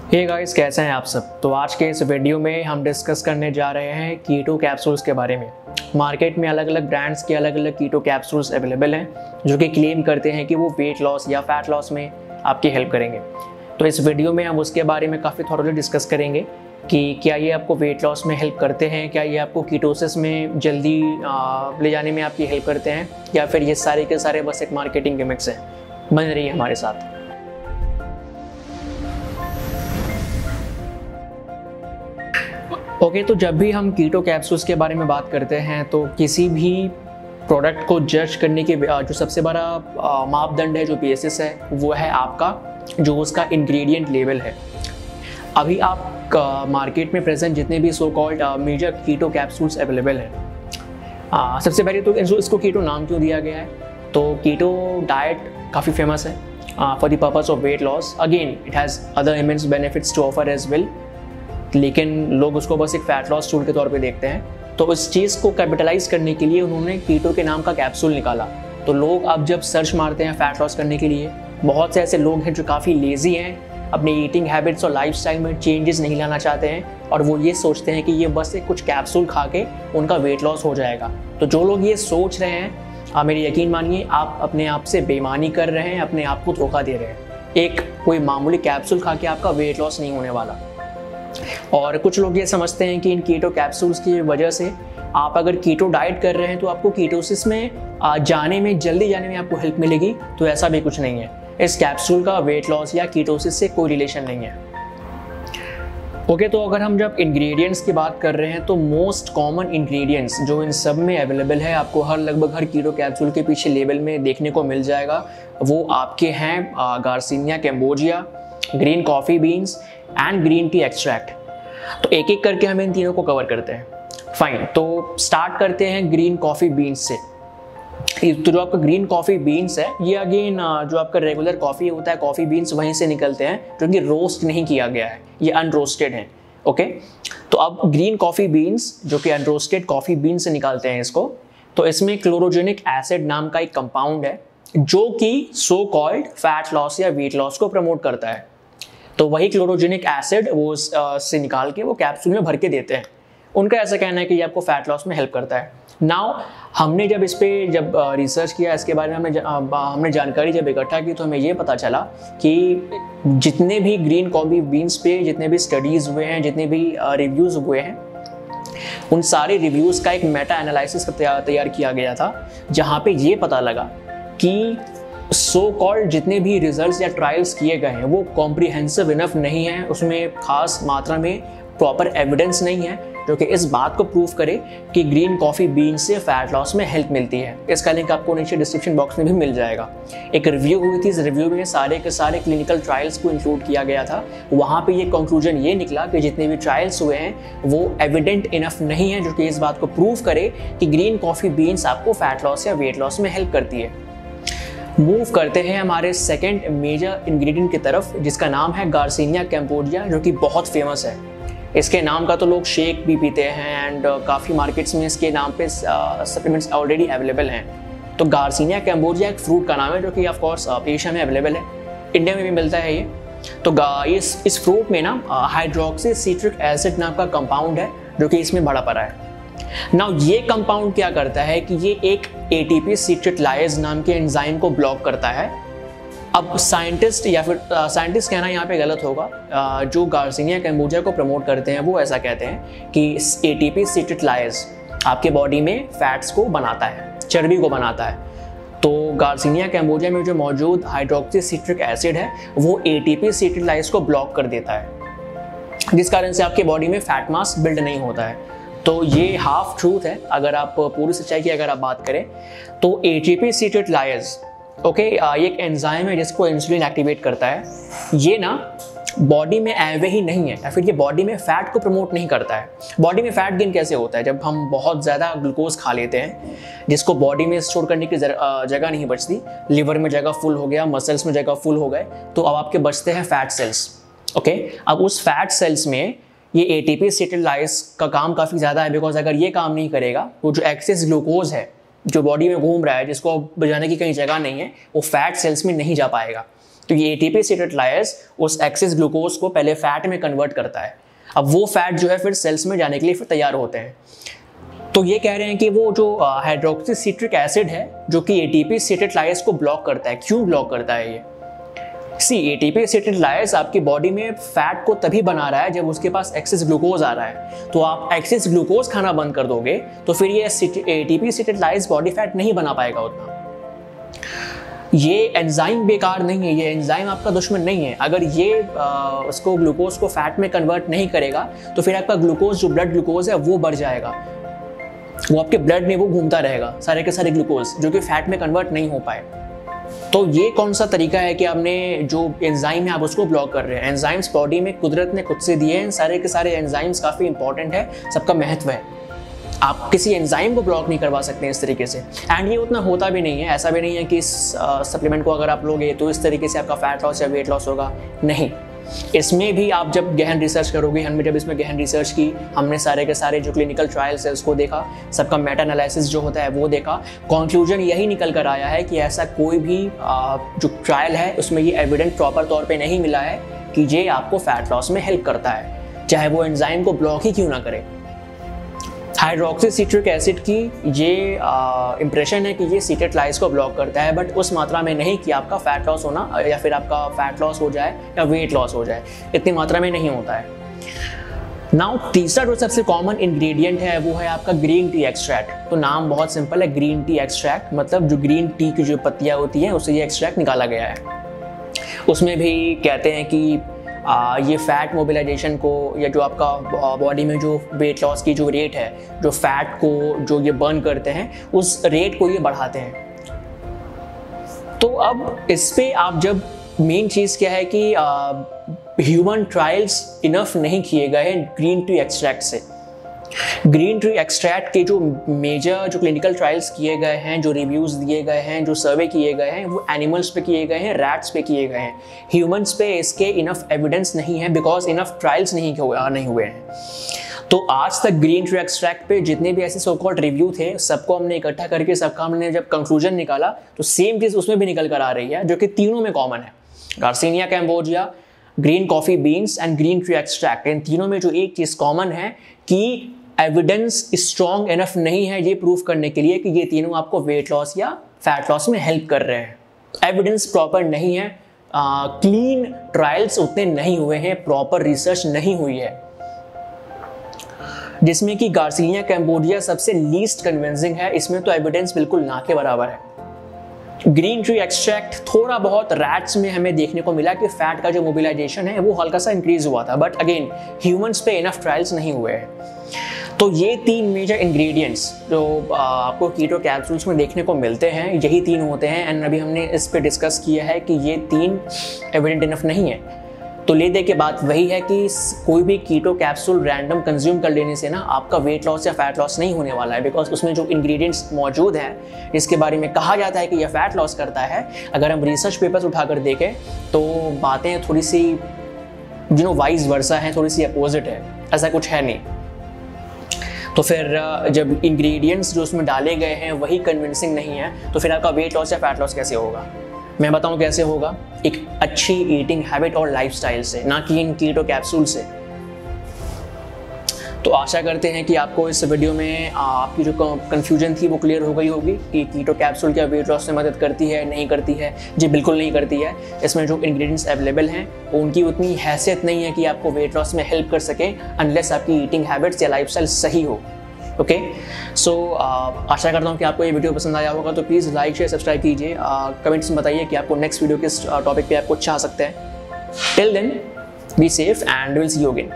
Hey guys, कैसे हैं आप सब। तो आज के इस वीडियो में हम डिस्कस करने जा रहे हैं कीटो कैप्सूल्स के बारे में। मार्केट में अलग अलग ब्रांड्स के अलग अलग कीटो कैप्सूल्स अवेलेबल हैं जो कि क्लेम करते हैं कि वो वेट लॉस या फैट लॉस में आपकी हेल्प करेंगे। तो इस वीडियो में हम उसके बारे में काफ़ी थॉरली डिस्कस करेंगे कि क्या ये आपको वेट लॉस में हेल्प करते हैं, क्या ये आपको कीटोसिस में जल्दी ले जाने में आपकी हेल्प करते हैं, या फिर ये सारे के सारे बस एक मार्केटिंग गिमिक्स हैं। बन रही है हमारे साथ। ओके, तो जब भी हम कीटो कैप्सूल्स के बारे में बात करते हैं तो किसी भी प्रोडक्ट को जज करने के जो सबसे बड़ा मापदंड है, जो बेसिस है, वो है आपका जो उसका इंग्रेडिएंट लेवल है। अभी आप मार्केट में प्रेजेंट जितने भी सो कॉल्ड मेजर कीटो कैप्सूल्स अवेलेबल हैं, सबसे पहले तो इसको कीटो नाम क्यों दिया गया है। तो कीटो डाइट काफ़ी फेमस है for the purpose of weight loss. Again it has other immense benefits to offer as well, लेकिन लोग उसको बस एक फैट लॉस टूल के तौर पे देखते हैं। तो इस चीज़ को कैपिटलाइज करने के लिए उन्होंने कीटो के नाम का कैप्सूल निकाला। तो लोग अब जब सर्च मारते हैं फैट लॉस करने के लिए, बहुत से ऐसे लोग हैं जो काफ़ी लेज़ी हैं, अपने ईटिंग हैबिट्स और लाइफस्टाइल में चेंजेस नहीं लाना चाहते हैं, और वो ये सोचते हैं कि ये बस एक कुछ कैप्सूल खा के उनका वेट लॉस हो जाएगा। तो जो लोग ये सोच रहे हैं, मेरी यकीन मानिए, आप अपने आप से बेईमानी कर रहे हैं, अपने आप को धोखा दे रहे हैं। एक कोई मामूली कैप्सूल खा के आपका वेट लॉस नहीं होने वाला। और कुछ लोग ये समझते हैं कि इन कीटो कैप्सूल्स की वजह से आप अगर कीटो डाइट कर रहे हैं तो आपको कीटोसिस में जल्दी जाने में आपको हेल्प मिलेगी। तो ऐसा भी कुछ नहीं है। इस कैप्सूल का वेट लॉस या कीटोसिस से कोई रिलेशन नहीं है। ओके, तो अगर हम जब इंग्रेडिएंट्स की बात कर रहे हैं तो मोस्ट कॉमन इंग्रेडिएंट्स जो इन सब में अवेलेबल है, आपको लगभग हर कीटो कैप्सूल के पीछे लेबल में देखने को मिल जाएगा। वो आपके हैं garcinia cambogia, green coffee beans and green tea extract. तो एक एक करके हम इन तीनों को कवर करते हैं। फाइन, तो स्टार्ट करते हैं ग्रीन कॉफ़ी बीन्स से। तो जो आपका ग्रीन कॉफ़ी बीन्स है, ये अगेन जो आपका रेगुलर कॉफ़ी होता है, कॉफ़ी बीन्स वहीं से निकलते हैं, जो कि रोस्ट नहीं किया गया है, ये अनरोस्टेड है। ओके, तो अब ग्रीन कॉफ़ी बीन्स जो कि अनरोस्टेड कॉफ़ी बीन्स से निकालते हैं इसको, तो इसमें क्लोरोजेनिक एसिड नाम का एक कंपाउंड है जो कि सो कॉल्ड फैट लॉस या वेट लॉस को प्रमोट करता है। तो वही क्लोरोजेनिक एसिड वो से निकाल के वो कैप्सूल में भर के देते हैं। उनका ऐसा कहना है कि ये आपको फैट लॉस में हेल्प करता है। नाउ हमने जब इस पे रिसर्च किया, इसके बारे में हमने जानकारी जब इकट्ठा की, तो हमें ये पता चला कि जितने भी ग्रीन कॉफ़ी बीन्स पे जितने भी स्टडीज़ हुए हैं, जितने भी रिव्यूज़ हुए हैं, उन सारे रिव्यूज़ का एक मेटा एनालिसिस तैयार किया गया था, जहाँ पे ये पता लगा कि सो कॉल्ड जितने भी रिजल्ट्स या ट्रायल्स किए गए हैं वो कॉम्प्रिहेंसिव इनफ नहीं है, उसमें खास मात्रा में प्रॉपर एविडेंस नहीं है जो कि इस बात को प्रूव करे कि ग्रीन कॉफ़ी बीन से फैट लॉस में हेल्प मिलती है। इसका लिंक आपको नीचे डिस्क्रिप्शन बॉक्स में भी मिल जाएगा। एक रिव्यू हुई थी, इस रिव्यू में सारे के सारे क्लिनिकल ट्रायल्स को इंक्लूड किया गया था। वहाँ पे ये कंक्लूजन ये निकला कि जितने भी ट्रायल्स हुए हैं वो एविडेंट इनफ नहीं है जो कि इस बात को प्रूव करे कि ग्रीन कॉफ़ी बीन्स आपको फैट लॉस या वेट लॉस में हेल्प करती है। मूव करते हैं हमारे सेकंड मेजर इंग्रेडिएंट की तरफ, जिसका नाम है गार्सिनिया कैम्बोजिया, जो कि बहुत फेमस है। इसके नाम का तो लोग शेक भी पीते हैं एंड काफ़ी मार्केट्स में इसके नाम पे सप्लीमेंट्स ऑलरेडी अवेलेबल हैं। तो गार्सिनिया कैम्बोजिया एक फ्रूट का नाम है जो कि ऑफ कोर्स एशिया में अवेलेबल है, इंडिया में भी मिलता है ये। तो इस फ्रूट में ना हाइड्रोक्सी सिट्रिक एसिड नाम का कंपाउंड है जो कि इसमें भरा पड़ा है। नाउ ये कंपाउंड क्या करता है कि ये एक ATP सिट्रेटलाइज नाम के एंजाइम को ब्लॉक करता है। अब साइंटिस्ट या फिर साइंटिस्ट कहना यहाँ पे गलत होगा, जो गार्सिनिया कैम्बोजिया को प्रमोट करते हैं वो ऐसा कहते हैं कि ATP सिट्रेटलाइज आपके बॉडी में फैट्स को बनाता है, चर्बी को बनाता है। तो गार्सिनिया कैम्बोजिया में जो मौजूद हाइड्रोक्सी सिट्रिक एसिड है वो ATP सिट्रेटलाइज को ब्लॉक कर देता है, जिस कारण से आपके बॉडी में फैट मास बिल्ड नहीं होता है। तो ये हाफ ट्रूथ है। अगर आप पूरी सच्चाई की अगर आप बात करें तो ATP सिट्रेटलाइज ये एक एंजाइम है जिसको इंसुलिन एक्टिवेट करता है। ये ना बॉडी में एवे ही नहीं है, या फिर ये बॉडी में फैट को प्रमोट नहीं करता है। बॉडी में फैट गेन कैसे होता है? जब हम बहुत ज़्यादा ग्लूकोज खा लेते हैं जिसको बॉडी में स्टोर करने की जगह नहीं बचती, लिवर में जगह फुल हो गया, मसल्स में जगह फुल हो गए, तो अब आपके बचते हैं फैट सेल्स। अब उस फैट सेल्स में ये ATP सिट्रेटलाइज का काम काफ़ी ज़्यादा है, बिकॉज अगर ये काम नहीं करेगा तो जो एक्सेस ग्लूकोज है जो बॉडी में घूम रहा है, जिसको बजाने की कहीं जगह नहीं है, वो फैट सेल्स में नहीं जा पाएगा। तो ये एटीपी एसिटिलाइज उस एक्सेस ग्लूकोज को पहले फैट में कन्वर्ट करता है। अब वो फैट जो है फिर सेल्स में जाने के लिए फिर तैयार होते हैं। तो ये कह रहे हैं कि वो जो हाइड्रोक्सी सिट्रिक एसिड है जो कि एटीपी एसिटिलाइज को ब्लॉक करता है। क्यों ब्लॉक करता है ये? एटीपी एसिटिलाइज आपकी बॉडी में फैट को तभी बना रहा है जब उसके पास एक्सेस ग्लूकोज आ रहा है। तो आप एक्सेस ग्लूकोज खाना बंद कर दोगे तो फिर ये एटीपी एसिटिलाइज बॉडी फैट नहीं बना पाएगा उतना। ये एंजाइम बेकार नहीं है, ये एंजाइम आपका दुश्मन नहीं है। अगर ये उसको ग्लूकोज को फैट में कन्वर्ट नहीं करेगा तो फिर आपका ग्लूकोज जो ब्लड ग्लूकोज है वो बढ़ जाएगा, वो आपके ब्लड में वो घूमता रहेगा सारे के सारे ग्लूकोज जो कि फैट में कन्वर्ट नहीं हो पाए। तो ये कौन सा तरीका है कि आपने जो एंजाइम है आप उसको ब्लॉक कर रहे हैं। एंजाइम्स बॉडी में कुदरत ने खुद से दिए हैं, सारे के सारे एंजाइम्स काफ़ी इंपॉर्टेंट है, सबका महत्व है। आप किसी एंजाइम को ब्लॉक नहीं करवा सकते इस तरीके से। एंड ये उतना होता भी नहीं है, ऐसा भी नहीं है कि इस सप्लीमेंट को अगर आप लोगे तो इस तरीके से आपका फैट लॉस या वेट लॉस होगा, नहीं। इसमें भी आप जब गहन रिसर्च करोगे, हमने जब इसमें गहन रिसर्च की, हमने सारे के सारे जो क्लिनिकल ट्रायल्स है उसको देखा, सबका मेटा एनालिसिस जो होता है वो देखा, कंक्लूजन यही निकल कर आया है कि ऐसा कोई भी जो ट्रायल है उसमें ये एविडेंट प्रॉपर तौर पे नहीं मिला है कि ये आपको फैट लॉस में हेल्प करता है, चाहे वो एंजाइम को ब्लॉक ही क्यों ना करे। हाइड्रोक्सी सिट्रिक एसिड की ये इंप्रेशन है कि ये एसिटिलाइज को ब्लॉक करता है, बट उस मात्रा में नहीं कि आपका फैट लॉस होना या फिर आपका फैट लॉस हो जाए या वेट लॉस हो जाए, इतनी मात्रा में नहीं होता है। नाउ तीसरा जो सबसे कॉमन इंग्रेडिएंट है वो है आपका ग्रीन टी एक्सट्रैक्ट। तो नाम बहुत सिंपल है, ग्रीन टी एक्सट्रैक्ट, मतलब जो ग्रीन टी की जो पत्तियां होती हैं उससे ये एक्सट्रैक्ट निकाला गया है। उसमें भी कहते हैं कि ये फैट मोबिलाइजेशन को या जो आपका बॉडी में जो वेट लॉस की जो रेट है, जो फैट को जो ये बर्न करते हैं उस रेट को ये बढ़ाते हैं। तो अब इस पे आप जब मेन चीज़ क्या है कि ह्यूमन ट्रायल्स इनफ नहीं किए गए हैं ग्रीन टी एक्सट्रैक्ट से। ग्रीन टी एक्सट्रैक्ट के जो मेजर जो क्लिनिकल ट्रायल्स किए गए हैं, जो रिव्यूज़ दिए गए हैं, जो सर्वे किए गए हैं, वो एनिमल्स पे किए गए हैं, रैट्स पे किए गए हैं। ह्यूमंस पे इसके इनफ एविडेंस नहीं है बिकॉज इनफ ट्रायल्स नहीं हुए हैं। तो आज तक ग्रीन टी एक्सट्रैक्ट पे जितने भी ऐसे सो कॉल्ड रिव्यू थे सबको हमने इकट्ठा करके सबका हमने जब कंक्लूजन निकाला तो सेम चीज़ उसमें भी निकल कर आ रही है, जो कि तीनों में कॉमन है। Garcinia cambogia, green coffee beans and green tea extract, इन तीनों में जो एक चीज़ कॉमन है कि एविडेंस स्ट्रॉन्ग इनफ नहीं है ये प्रूव करने के लिए कि ये तीनों आपको वेट लॉस या फैट लॉस में हेल्प कर रहे हैं। एविडेंस प्रॉपर नहीं है, क्लीन ट्रायल्स उतने नहीं हुए हैं, प्रॉपर रिसर्च नहीं हुई है, जिसमें कि गार्सिनिया कैम्बोजिया सबसे लीस्ट कन्विंसिंग है। इसमें तो एविडेंस बिल्कुल ना के बराबर है। ग्रीन टी एक्सट्रैक्ट थोड़ा बहुत रैट्स में हमें देखने को मिला कि फैट का जो मोबिलाइजेशन है वो हल्का सा इंक्रीज हुआ था, बट अगेन ह्यूमंस पे इनफ ट्रायल्स नहीं हुए हैं। तो ये तीन मेजर इंग्रेडिएंट्स जो आपको कीटो कैप्सूल्स में देखने को मिलते हैं, यही तीन होते हैं। एंड अभी हमने इस पे डिस्कस किया है कि ये तीन एविडेंट इनफ नहीं है। तो ले दे के बात वही है कि कोई भी कीटो कैप्सूल रैंडम कंज्यूम कर लेने से ना आपका वेट लॉस या फैट लॉस नहीं होने वाला है, बिकॉज उसमें जो इंग्रेडिएंट्स मौजूद हैं जिसके बारे में कहा जाता है कि यह फैट लॉस करता है, अगर हम रिसर्च पेपर्स उठाकर देखें तो बातें थोड़ी सी वाइस वर्सा हैं, थोड़ी सी अपोजिट है, ऐसा कुछ है नहीं। तो फिर जब इंग्रेडिएंट्स जो उसमें डाले गए हैं वही कन्विंसिंग नहीं है तो फिर आपका वेट लॉस या फैट लॉस कैसे होगा? मैं बताऊं कैसे होगा, एक अच्छी ईटिंग हैबिट और लाइफस्टाइल से, ना कि इन कीटो कैप्सूल से। तो आशा करते हैं कि आपको इस वीडियो में आपकी जो कन्फ्यूजन थी वो क्लियर हो गई होगी कि कीटो कैप्सूल क्या वेट लॉस में मदद करती है, नहीं करती है। जी बिल्कुल नहीं करती है। इसमें जो इंग्रेडिएंट्स अवेलेबल हैं उनकी उतनी हैसियत नहीं है कि आपको वेट लॉस में हेल्प कर सके अनलेस आपकी ईटिंग हैबिट्स या लाइफस्टाइल सही हो। ओके, सो आशा करता हूँ कि आपको ये वीडियो पसंद आया होगा। तो प्लीज़ लाइक शेयर सब्सक्राइब कीजिए, कमेंट्स में बताइए कि आपको नेक्स्ट वीडियो किस टॉपिक पे आपको चाह सकते हैं। Till then be safe and will see you again.